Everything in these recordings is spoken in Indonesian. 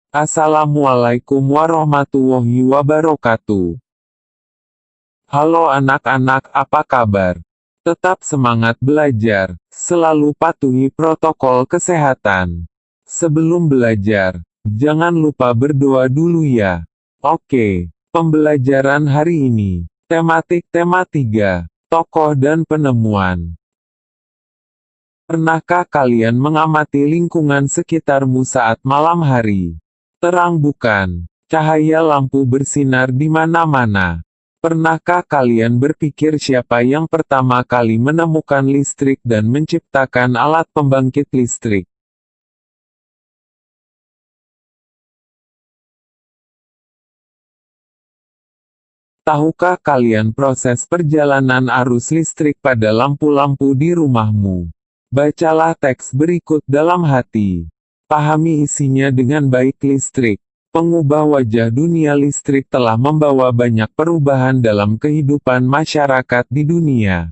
Assalamualaikum warahmatullahi wabarakatuh. Halo anak-anak, apa kabar? Tetap semangat belajar, selalu patuhi protokol kesehatan. Sebelum belajar, jangan lupa berdoa dulu ya. Oke, pembelajaran hari ini, tematik tema 3, tokoh dan penemuan. Pernahkah kalian mengamati lingkungan sekitarmu saat malam hari? Terang bukan, cahaya lampu bersinar di mana-mana. Pernahkah kalian berpikir siapa yang pertama kali menemukan listrik dan menciptakan alat pembangkit listrik? Tahukah kalian proses perjalanan arus listrik pada lampu-lampu di rumahmu? Bacalah teks berikut dalam hati. Pahami isinya dengan baik. Listrik, pengubah wajah dunia. Listrik telah membawa banyak perubahan dalam kehidupan masyarakat di dunia.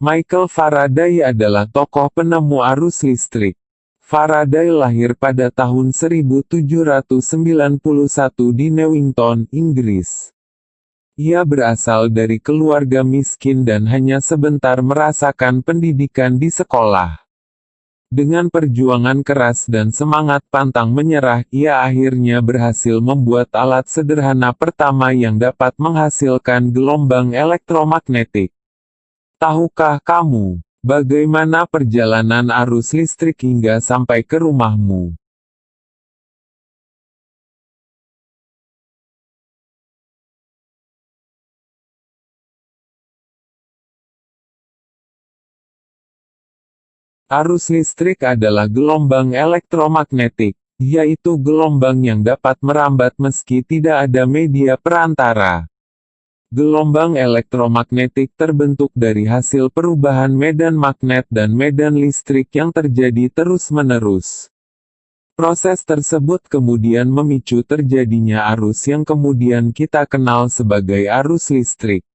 Michael Faraday adalah tokoh penemu arus listrik. Faraday lahir pada tahun 1791 di Newington, Inggris. Ia berasal dari keluarga miskin dan hanya sebentar merasakan pendidikan di sekolah. Dengan perjuangan keras dan semangat pantang menyerah, ia akhirnya berhasil membuat alat sederhana pertama yang dapat menghasilkan gelombang elektromagnetik. Tahukah kamu, bagaimana perjalanan arus listrik hingga sampai ke rumahmu? Arus listrik adalah gelombang elektromagnetik, yaitu gelombang yang dapat merambat meski tidak ada media perantara. Gelombang elektromagnetik terbentuk dari hasil perubahan medan magnet dan medan listrik yang terjadi terus-menerus. Proses tersebut kemudian memicu terjadinya arus yang kemudian kita kenal sebagai arus listrik.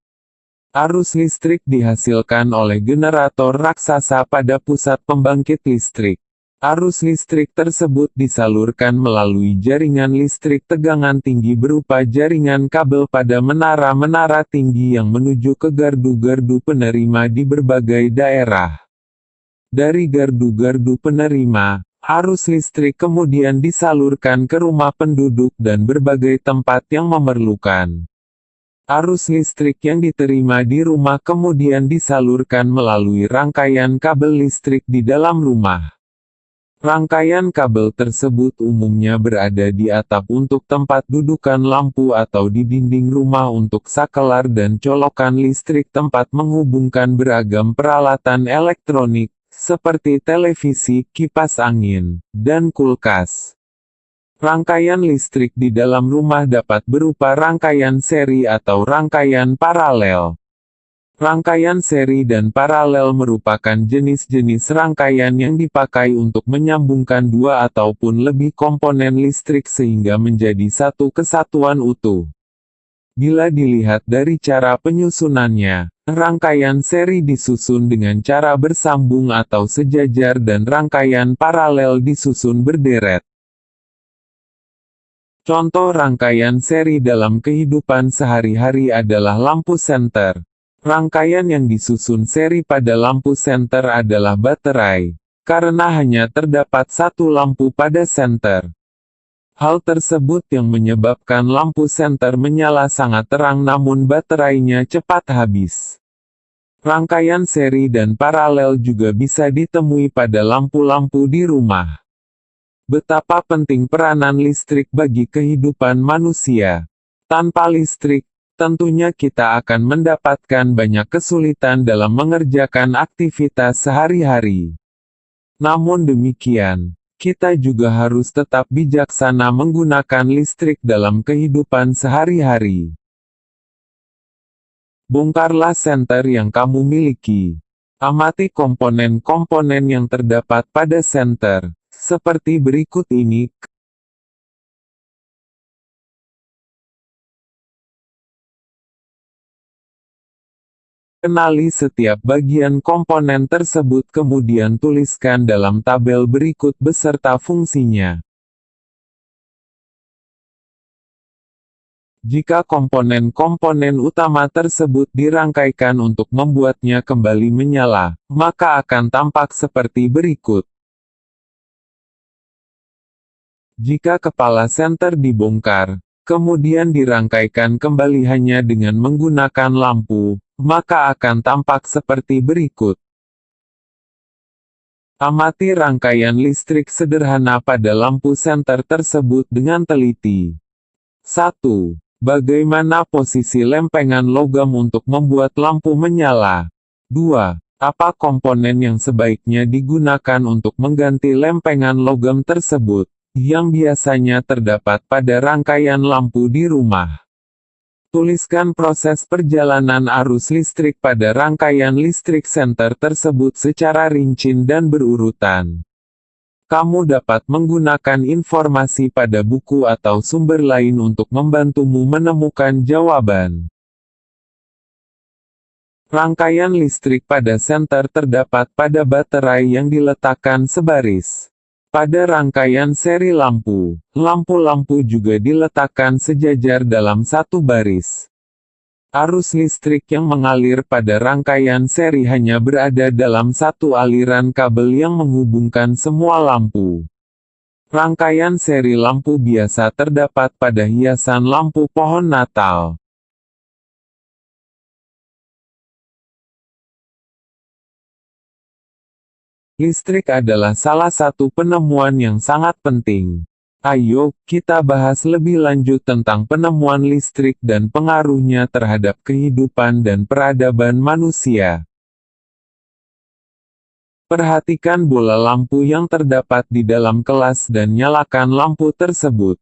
Arus listrik dihasilkan oleh generator raksasa pada pusat pembangkit listrik. Arus listrik tersebut disalurkan melalui jaringan listrik tegangan tinggi berupa jaringan kabel pada menara-menara tinggi yang menuju ke gardu-gardu penerima di berbagai daerah. Dari gardu-gardu penerima, arus listrik kemudian disalurkan ke rumah penduduk dan berbagai tempat yang memerlukan. Arus listrik yang diterima di rumah kemudian disalurkan melalui rangkaian kabel listrik di dalam rumah. Rangkaian kabel tersebut umumnya berada di atap untuk tempat dudukan lampu atau di dinding rumah untuk sakelar dan colokan listrik tempat menghubungkan beragam peralatan elektronik, seperti televisi, kipas angin, dan kulkas. Rangkaian listrik di dalam rumah dapat berupa rangkaian seri atau rangkaian paralel. Rangkaian seri dan paralel merupakan jenis-jenis rangkaian yang dipakai untuk menyambungkan dua ataupun lebih komponen listrik sehingga menjadi satu kesatuan utuh. Bila dilihat dari cara penyusunannya, rangkaian seri disusun dengan cara bersambung atau sejajar dan rangkaian paralel disusun berderet. Contoh rangkaian seri dalam kehidupan sehari-hari adalah lampu senter. Rangkaian yang disusun seri pada lampu senter adalah baterai, karena hanya terdapat satu lampu pada senter. Hal tersebut yang menyebabkan lampu senter menyala sangat terang namun baterainya cepat habis. Rangkaian seri dan paralel juga bisa ditemui pada lampu-lampu di rumah. Betapa penting peranan listrik bagi kehidupan manusia. Tanpa listrik, tentunya kita akan mendapatkan banyak kesulitan dalam mengerjakan aktivitas sehari-hari. Namun demikian, kita juga harus tetap bijaksana menggunakan listrik dalam kehidupan sehari-hari. Bongkarlah senter yang kamu miliki. Amati komponen-komponen yang terdapat pada senter. Seperti berikut ini. Kenali setiap bagian komponen tersebut kemudian tuliskan dalam tabel berikut beserta fungsinya. Jika komponen-komponen utama tersebut dirangkaikan untuk membuatnya kembali menyala, maka akan tampak seperti berikut. Jika kepala senter dibongkar, kemudian dirangkaikan kembali hanya dengan menggunakan lampu, maka akan tampak seperti berikut. Amati rangkaian listrik sederhana pada lampu senter tersebut dengan teliti. 1. Bagaimana posisi lempengan logam untuk membuat lampu menyala? 2. Apa komponen yang sebaiknya digunakan untuk mengganti lempengan logam tersebut, yang biasanya terdapat pada rangkaian lampu di rumah? Tuliskan proses perjalanan arus listrik pada rangkaian listrik senter tersebut secara rinci dan berurutan. Kamu dapat menggunakan informasi pada buku atau sumber lain untuk membantumu menemukan jawaban. Rangkaian listrik pada senter terdapat pada baterai yang diletakkan sebaris. Pada rangkaian seri lampu, lampu-lampu juga diletakkan sejajar dalam satu baris. Arus listrik yang mengalir pada rangkaian seri hanya berada dalam satu aliran kabel yang menghubungkan semua lampu. Rangkaian seri lampu biasa terdapat pada hiasan lampu pohon Natal. Listrik adalah salah satu penemuan yang sangat penting. Ayo, kita bahas lebih lanjut tentang penemuan listrik dan pengaruhnya terhadap kehidupan dan peradaban manusia. Perhatikan bola lampu yang terdapat di dalam kelas dan nyalakan lampu tersebut.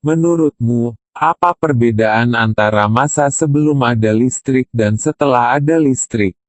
Menurutmu, apa perbedaan antara masa sebelum ada listrik dan setelah ada listrik?